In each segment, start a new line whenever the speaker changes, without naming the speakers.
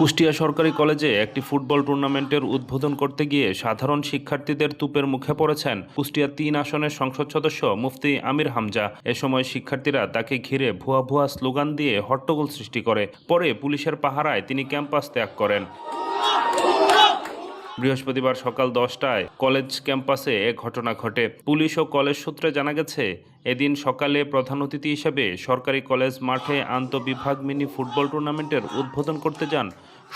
কুষ্টিয়া সরকারি কলেজে একটি ফুটবল টুর্নামেন্টের উদ্বোধন করতে গিয়ে সাধারণ শিক্ষার্থীদের তুপের মুখে পড়েছেন কুষ্টিয়া ৩ আসনের সংসদ সদস্য মুফতি আমির হামজা। এ সময় শিক্ষার্থীরা তাকে ঘিরে ভুয়া ভুয়া স্লোগান দিয়ে হট্টগোল সৃষ্টি করে। পরে পুলিশের পাহারায় তিনি ক্যাম্পাস ত্যাগ করেন। বৃহস্পতিবার সকাল 10টায় কলেজ ক্যাম্পাসে এ ঘটনা ঘটে। পুলিশ ও কলেজ সূত্রে জানা গেছে, এদিন সকালে প্রধান অতিথি হিসেবে সরকারি কলেজ মাঠে আন্তঃবিভাগ মিনি ফুটবল টুর্নামেন্টের উদ্বোধন করতে যান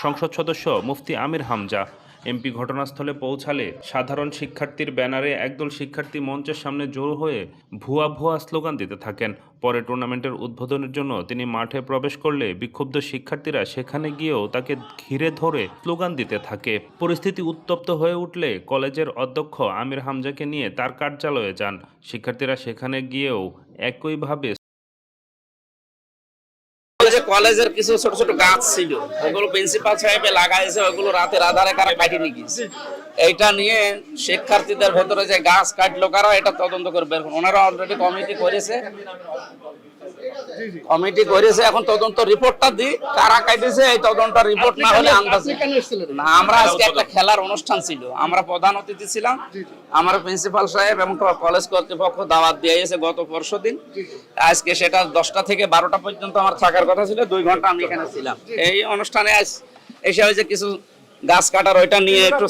সংসদ সদস্য মুফতি আমির হামজা। এমপি ঘটনাস্থলে পৌঁছালে সাধারণ শিক্ষার্থীর ব্যানারে একদল শিক্ষার্থী মঞ্চের সামনে জড়ো হয়ে ভুয়া ভুয়া স্লোগান দিতে থাকেন। পরে টুর্নামেন্টের উদ্বোধনের জন্য তিনি মাঠে প্রবেশ করলে বিক্ষুব্ধ শিক্ষার্থীরা সেখানে গিয়েও তাকে ঘিরে ধরে স্লোগান দিতে থাকে। পরিস্থিতি উত্তপ্ত হয়ে উঠলে কলেজের অধ্যক্ষ আমির হামজাকে নিয়ে তার কার্যালয়ে যান। শিক্ষার্থীরা সেখানে গিয়েও একইভাবে
কলেজের কিছু ছোট ছোট গাছ ছিল, ওগুলো প্রিন্সিপাল সাহেবে লাগাইছে, ওগুলো রাতের আধারে কারা কাটি নিয়ে গেছে। এইটা নিয়ে শিক্ষার্থীদের ভেতরে যে গাছ কাটলো কারা, এটা তদন্ত করে বের করুন। ওনারা অলরেডি কমিটি করেছে, এখন তদন্ত রিপোর্টটা দিই কারা কাটিছে। এই তদন্ত রিপোর্ট না হলে না, আমরা আজকে একটা খেলার অনুষ্ঠান ছিল, আমরা প্রধান অতিথি ছিলাম। আমার প্রিন্সিপাল সাহেব এবং কলেজ কর্তৃপক্ষ দাওয়াত দিয়ে গেছে গত পরশুদিন। আজকে সেটা 10টা থেকে 12টা পর্যন্ত আমার থাকার কথা ছিল, 2 ঘন্টা আমি এখানে ছিলাম। এই অনুষ্ঠানে এসে হয়েছে কিছু গাছ কাটার, ওইটা নিয়ে একটু